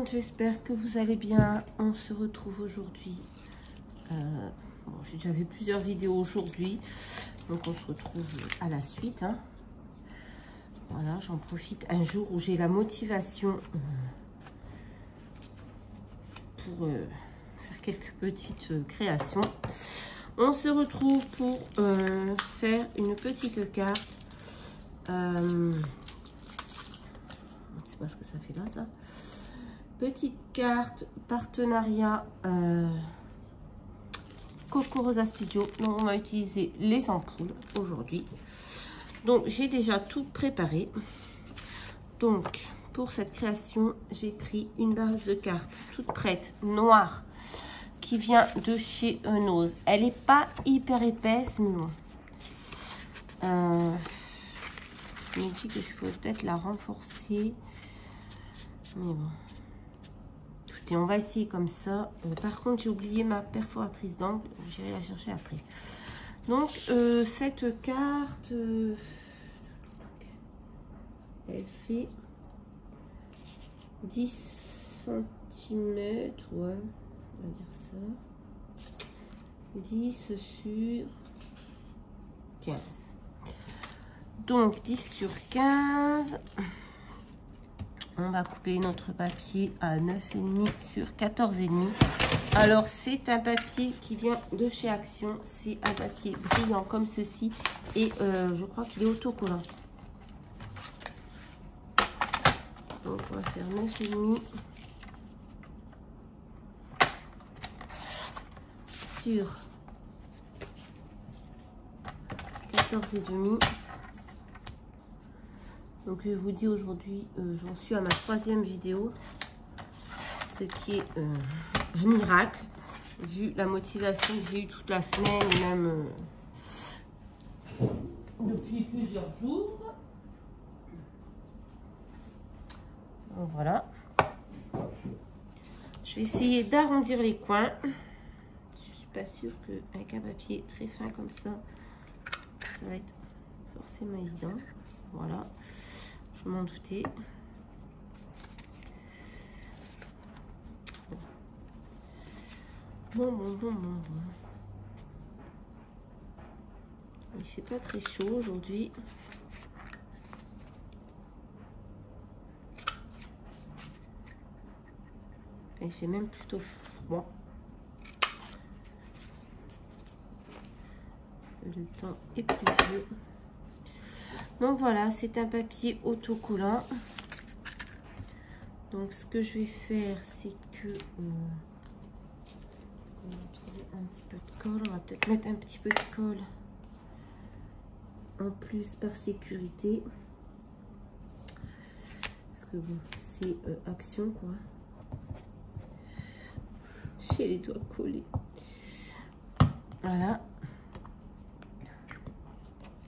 monde, j'espère que vous allez bien. On se retrouve aujourd'hui. Bon, j'ai déjà fait plusieurs vidéos aujourd'hui, donc on se retrouve à la suite. Hein. Voilà, j'en profite un jour où j'ai la motivation pour faire quelques petites créations. On se retrouve pour faire une petite carte. Je sais pas ce que ça fait là, ça. Petite carte partenariat Coco Rosa Studio. Donc on va utiliser les ampoules aujourd'hui. Donc j'ai déjà tout préparé. Donc pour cette création, j'ai pris une base de cartes toute prête, noire, qui vient de chez Nose. Elle n'est pas hyper épaisse, mais bon. Je me dis que je peux peut-être la renforcer. Mais bon. Écoutez, on va essayer comme ça. Par contre, j'ai oublié ma perforatrice d'angle. J'irai la chercher après. Donc, cette carte, elle fait 10 cm. Ouais, on va dire ça. 10 sur 15. Donc, 10 sur 15. On va couper notre papier à 9,5 sur 14,5. Alors, c'est un papier qui vient de chez Action. C'est un papier brillant comme ceci. Et je crois qu'il est autocollant. Donc, on va faire 9,5 sur 14,5. Donc je vous dis aujourd'hui, j'en suis à ma 3e vidéo, ce qui est un miracle, vu la motivation que j'ai eue toute la semaine et même depuis plusieurs jours. Donc voilà. Je vais essayer d'arrondir les coins. Je suis pas sûre qu'avec un papier très fin comme ça va être forcément évident. Voilà. Je m'en doutais. Bon. Il fait pas très chaud aujourd'hui. Il fait même plutôt froid. Parce que le temps est pluvieux. Donc voilà, c'est un papier autocollant. Donc ce que je vais faire, c'est que on va trouver un petit peu de colle. On va peut-être mettre un petit peu de colle en plus par sécurité. Parce que bon, c'est Action quoi. J'ai les doigts collés. Voilà.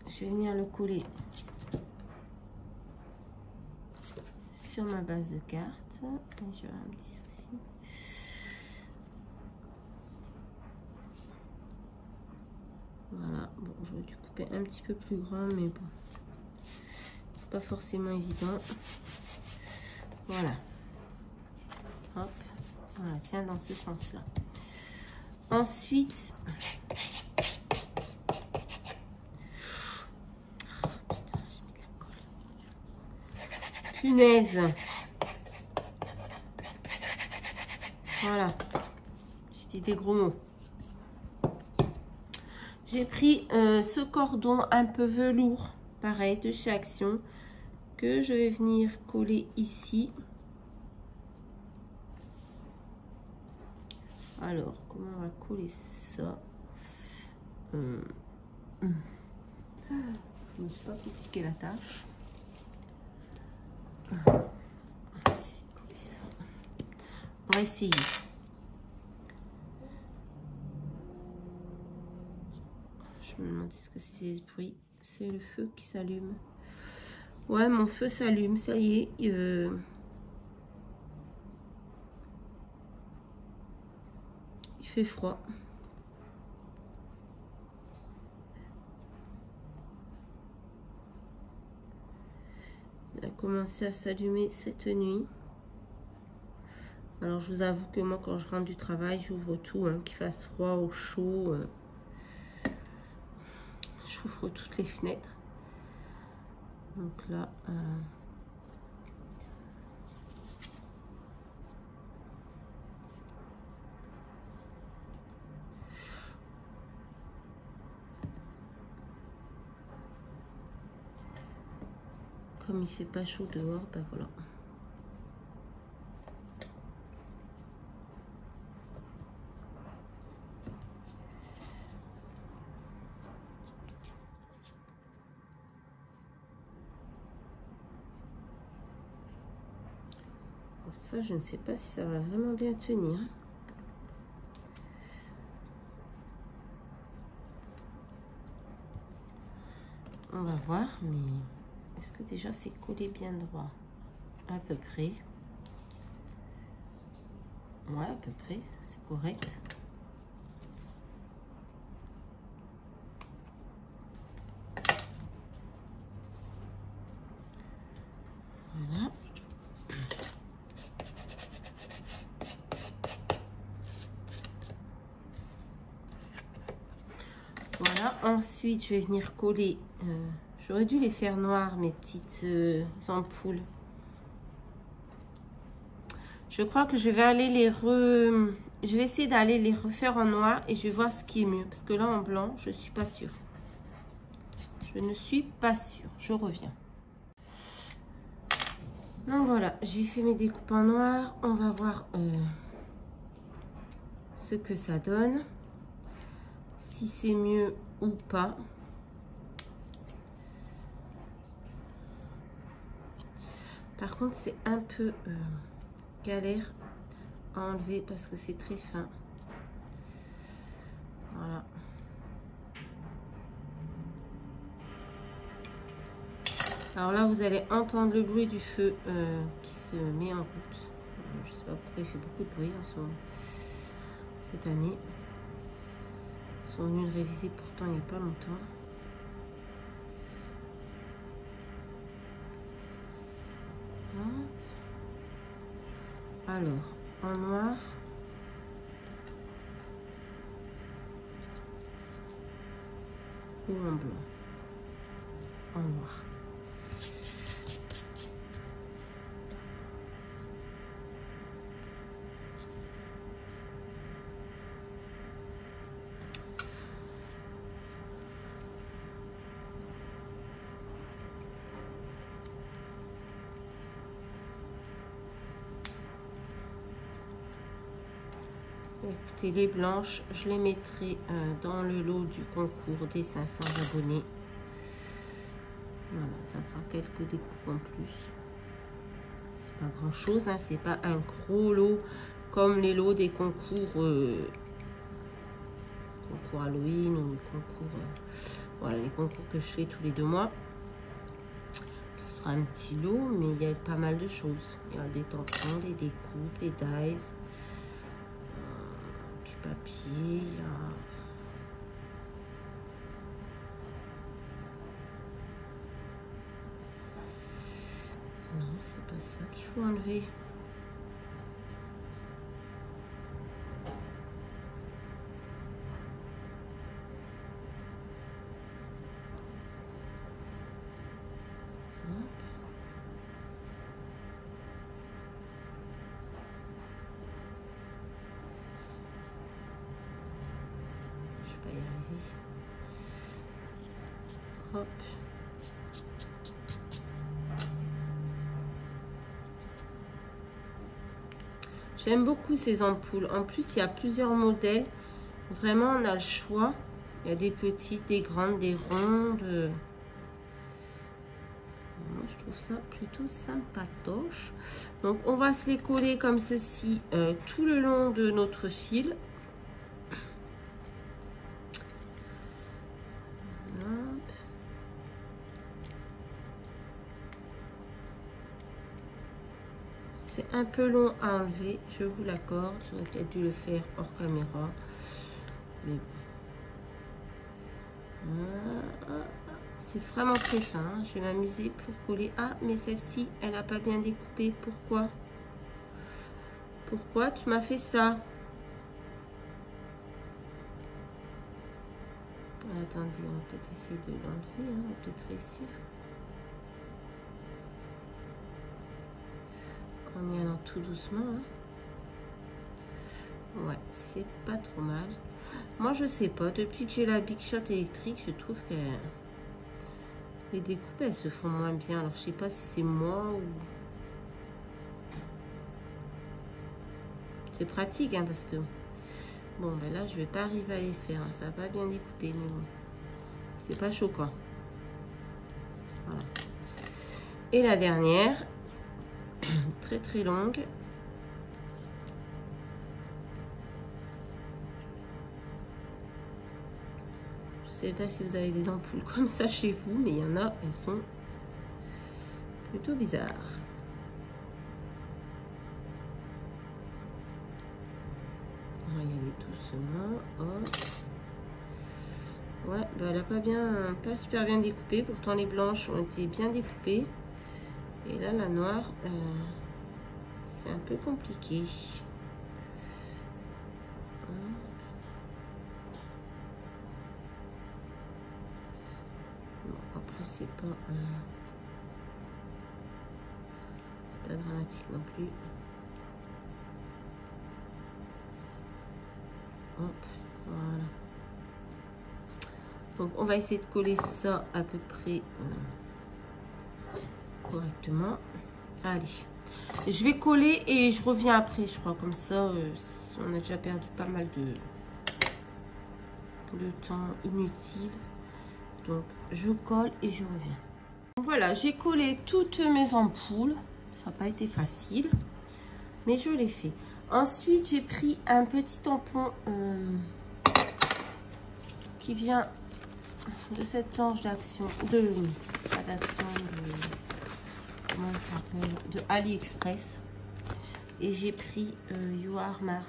Je vais venir le coller sur ma base de cartes. J'ai un petit souci. Voilà. Bon, j'aurais dû couper un petit peu plus grand, mais bon, c'est pas forcément évident. Voilà. Hop. Voilà, tiens, dans ce sens-là. Ensuite, punaise. Voilà. Je dis des gros mots. J'ai pris ce cordon un peu velours, pareil, de chez Action, que je vais venir coller ici. Alors, comment on va coller ça? Je ne me suis pas compliqué la tâche. On va essayer. Je me demande ce que c'est ce bruit. C'est le feu qui s'allume. Ouais, mon feu s'allume, ça y est. Il fait froid. Il a commencé à s'allumer cette nuit. Alors je vous avoue que moi quand je rentre du travail, j'ouvre tout, hein, qu'il fasse froid ou chaud. J'ouvre toutes les fenêtres. Donc là... Comme il fait pas chaud dehors, ben voilà. Alors ça, je ne sais pas si ça va vraiment bien tenir. On va voir, mais est-ce que déjà c'est collé bien droit? À peu près. Ouais, à peu près, c'est correct. Voilà. Voilà, ensuite je vais venir coller. J'aurais dû les faire noirs, mes petites ampoules. Je crois que je vais aller je vais essayer d'aller les refaire en noir et je vais voir ce qui est mieux. Parce que là, en blanc, je ne suis pas sûre. Je ne suis pas sûre. Je reviens. Donc voilà, j'ai fait mes découpes en noir. On va voir ce que ça donne. Si c'est mieux ou pas. Par contre, c'est un peu... galère à enlever parce que c'est très fin. Voilà. Alors là, vous allez entendre le bruit du feu qui se met en route. Je sais pas pourquoi il fait beaucoup de bruit cette année. Ils sont venus le réviser pourtant il n'y a pas longtemps. Alors, en noir. Ou en blanc. En noir. Écoutez, les blanches, je les mettrai dans le lot du concours des 500 abonnés. Voilà, ça fera quelques découpes en plus. C'est pas grand chose, hein, c'est pas un gros lot comme les lots des concours, concours Halloween ou concours. Voilà, les concours que je fais tous les 2 mois. Ce sera un petit lot, mais il y a pas mal de choses. Il y a des tampons, des découpes, des dies. Papier, non, c'est pas ça qu'il faut enlever. Hop. J'aime beaucoup ces ampoules. En plus, il y a plusieurs modèles. Vraiment, on a le choix. Il y a des petites, des grandes, des rondes. Moi, je trouve ça plutôt sympatoche. Donc, on va se les coller comme ceci tout le long de notre fil. C'est un peu long à enlever, je vous l'accorde. J'aurais peut-être dû le faire hors caméra. Mais c'est vraiment très fin. Hein. Je vais m'amuser pour coller. Ah, mais celle-ci, elle n'a pas bien découpé. Pourquoi? Pourquoi tu m'as fait ça? Attendez, on va peut-être essayer de l'enlever, hein, on va peut-être réussir. En y allant tout doucement. Hein. Ouais, c'est pas trop mal. Moi, je sais pas, depuis que j'ai la Big Shot électrique, je trouve que les découpes, elles se font moins bien. Alors, je sais pas si c'est moi ou... C'est pratique, hein, parce que... Bon, ben là, je vais pas arriver à les faire. Hein. Ça va pas bien découper, mais bon. C'est pas choquant. Voilà. Et la dernière, très très longue. Je sais pas si vous avez des ampoules comme ça chez vous, mais il y en a, elles sont plutôt bizarres. On va y aller doucement. Hop. Ouais, bah elle a pas super bien découpé. Pourtant les blanches ont été bien découpées. Et là la noire, c'est un peu compliqué. Bon, après c'est pas dramatique non plus. Hop, voilà. Donc on va essayer de coller ça à peu près correctement. Allez, je vais coller et je reviens après, je crois. Comme ça, on a déjà perdu pas mal de temps inutile. Donc je colle et je reviens. Donc, voilà, j'ai collé toutes mes ampoules. Ça n'a pas été facile, mais je l'ai fait. Ensuite, j'ai pris un petit tampon qui vient de cette planche d'action, pas d'action, comment ça s'appelle, de AliExpress. Et j'ai pris You Are My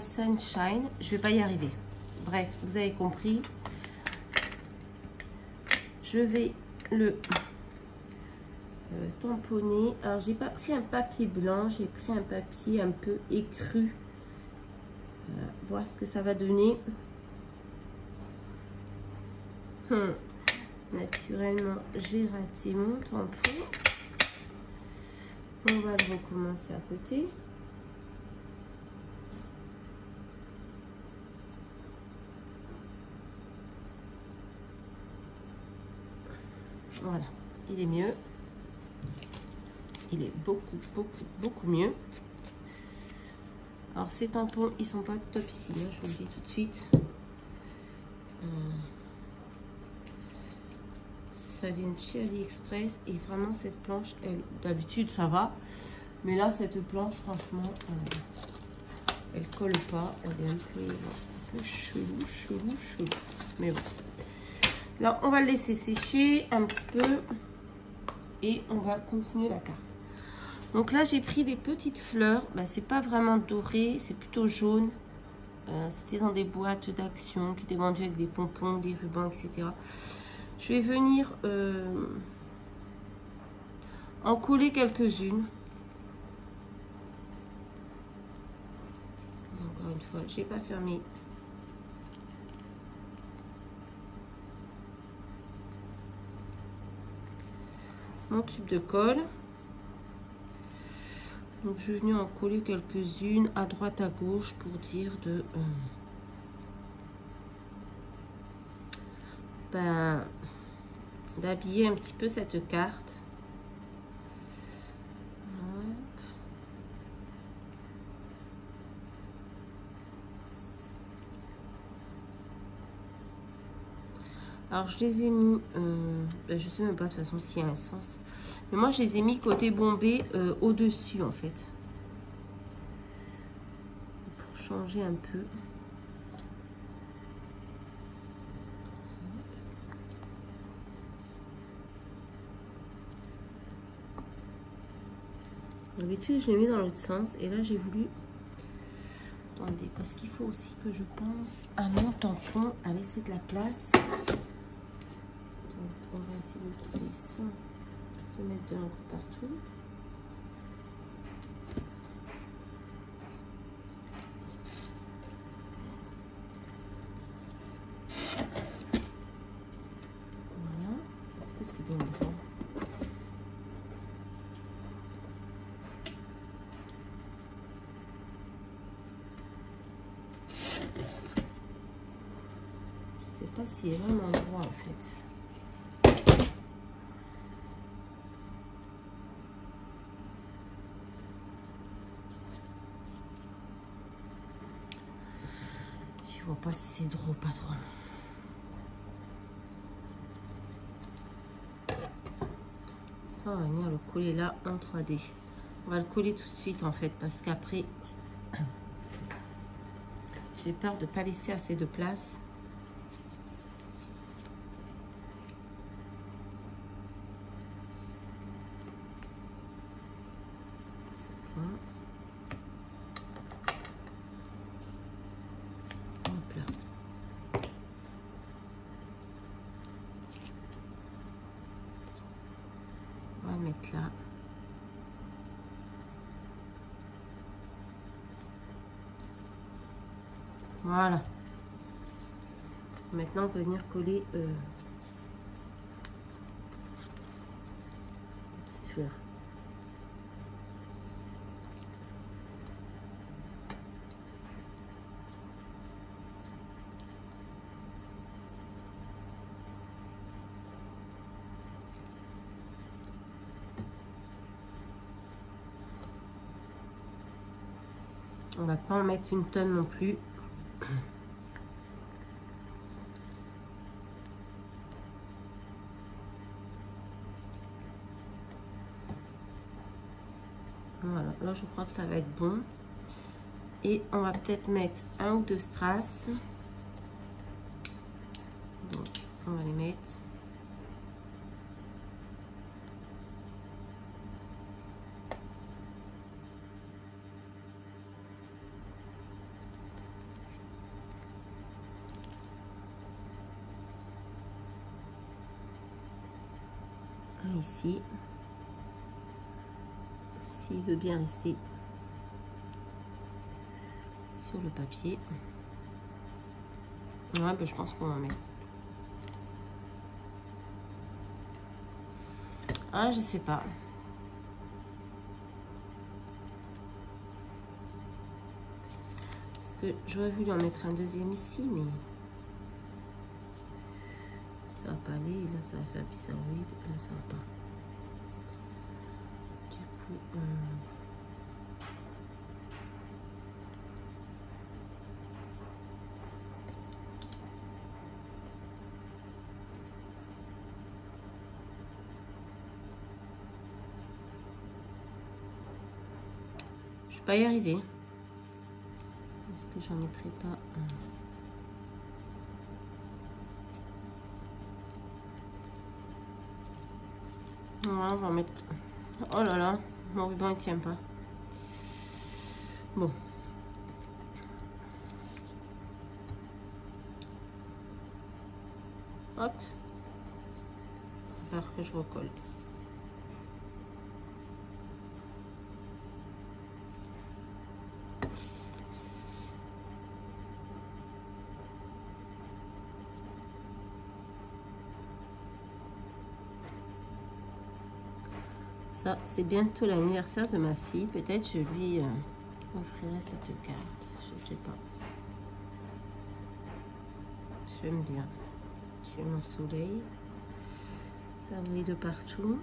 Sunshine. Je vais pas y arriver. Bref, vous avez compris. Je vais le tamponner. Alors, j'ai pas pris un papier blanc, j'ai pris un papier un peu écru. Voilà, voir ce que ça va donner. Naturellement, j'ai raté mon tampon. On va le recommencer à côté. Voilà, il est mieux. Il est beaucoup mieux. Alors, ces tampons, ils sont pas top ici, hein, je vous le dis tout de suite. Ça vient de chez AliExpress et vraiment cette planche, d'habitude ça va, mais là cette planche franchement elle colle pas, elle est un peu chelou, mais bon. Là on va le laisser sécher un petit peu et on va continuer la carte. Donc là j'ai pris des petites fleurs, ben, c'est pas vraiment doré, c'est plutôt jaune. C'était dans des boîtes d'action qui étaient vendues avec des pompons, des rubans, etc. Je vais venir en coller quelques-unes. Encore une fois, j'ai pas fermé. Mon tube de colle. Donc je vais venir en coller quelques-unes à droite à gauche pour dire d'habiller un petit peu cette carte. Alors je les ai mis, je sais même pas de toute façon s'il y a un sens, mais moi je les ai mis côté bombé au-dessus en fait, pour changer un peu. D'habitude je les mets dans l'autre sens et là j'ai voulu, attendez, parce qu'il faut aussi que je pense à mon tampon, à laisser de la place. On va essayer de trouver sans se mettre de l'encre partout. c'est bien droit. Je sais pas s'il est vraiment droit en fait. Je vois pas si c'est droit ou pas droit. Ça, on va venir le coller là en 3D. On va le coller tout de suite en fait parce qu'après, j'ai peur de ne pas laisser assez de place. Mettre là. Voilà. Maintenant, on peut venir coller petite fleur. On va pas en mettre une tonne non plus. Voilà, là je crois que ça va être bon. Et on va peut-être mettre un ou deux strass. Donc on va les mettre. Ici, s'il veut bien rester sur le papier. Ouais, ben je pense qu'on va mettre. Ah, je sais pas. Parce que j'aurais voulu en mettre un deuxième ici, mais ça va pas aller. Là, ça va faire bizarroïde. Là, ça va pas. Du coup, je vais pas y arriver. Est-ce que j'en mettrai pas un? Ouais, on va en mettre. Oh là là, mon ruban il tient pas. Bon. Hop. Alors que je recolle. Ça, c'est bientôt l'anniversaire de ma fille. Peut-être je lui offrirai cette carte. Je sais pas. J'aime bien. J'aime mon soleil. Ça brille de partout.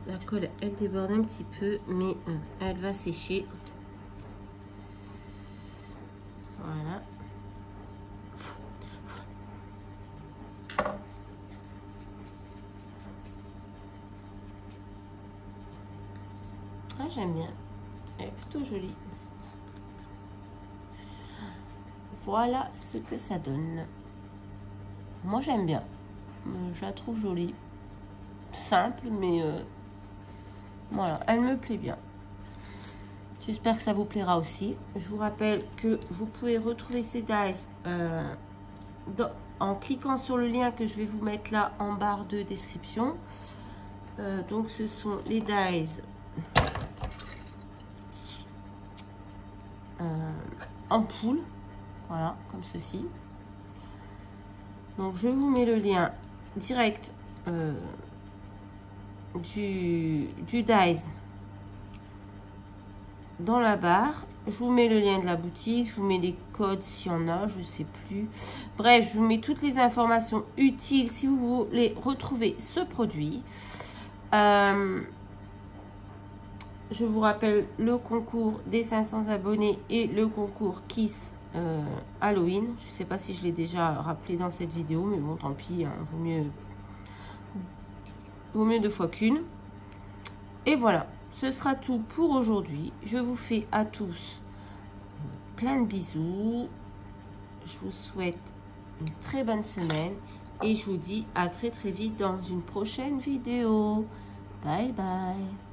La colle, elle déborde un petit peu, mais elle va sécher. Voilà. Ah, j'aime bien. Elle est plutôt jolie. Voilà ce que ça donne. Moi, j'aime bien. Je la trouve jolie. Simple, mais voilà, elle me plaît bien. J'espère que ça vous plaira aussi. Je vous rappelle que vous pouvez retrouver ces dies en cliquant sur le lien que je vais vous mettre là en barre de description. Donc ce sont les dies en poule, voilà, comme ceci. Donc je vous mets le lien direct du dies dans la barre. Je vous mets le lien de la boutique, je vous mets les codes s'il y en a, je sais plus. Bref, je vous mets toutes les informations utiles si vous voulez retrouver ce produit. Je vous rappelle le concours des 500 abonnés et le concours Kiss Halloween. Je ne sais pas si je l'ai déjà rappelé dans cette vidéo, mais bon, tant pis, hein, vaut mieux deux fois qu'une. Et voilà, ce sera tout pour aujourd'hui. Je vous fais à tous plein de bisous. Je vous souhaite une très bonne semaine et je vous dis à très vite dans une prochaine vidéo. Bye bye.